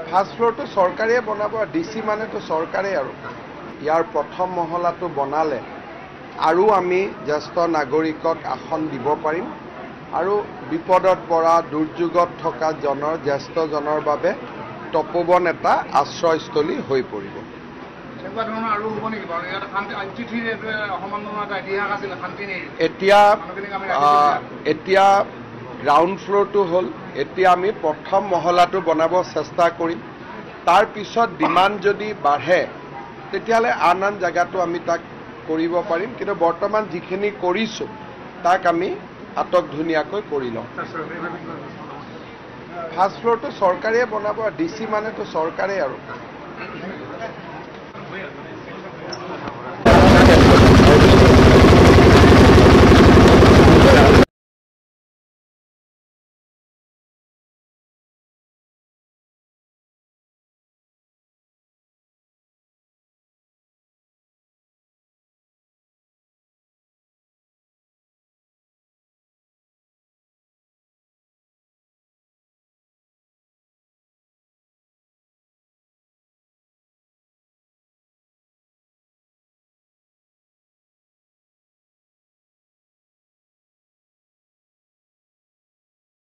First ফ্ল'ৰটো চৰকাৰে বনাব, DC মানেতো চৰকাৰে আৰু ইয়াৰ প্ৰথম মহলাটো বনালে আৰু আমি জ্যেষ্ঠ নাগৰিকক আসন দিব পাৰিম আৰু বিপদত পৰা দুৰ্যোগত থকা জ্যেষ্ঠজনৰ বাবে তপোবন এটা আশ্ৰয়স্থলী হৈ পৰিব। এতিয়া গ্ৰাউণ্ড ফ্ল'ৰটো হ'ল, এতিয়া আমি প্ৰথম মহলাটো বনাব চেষ্টা কৰিম। তাৰ পিছত ডিমাণ্ড যদি বাঢ়ে তেতিয়াহ'লে আন জেগাতো আমি তাক কৰিব পাৰিম, কিন্তু বৰ্তমান যিখিনি কৰিছোঁ তাক আমি আটক ধুনীয়াকৈ কৰি লওঁ। ফাৰ্ষ্ট ফ্ল'ৰটো চৰকাৰে বনাব, ডিচি মানেতো চৰকাৰে আৰু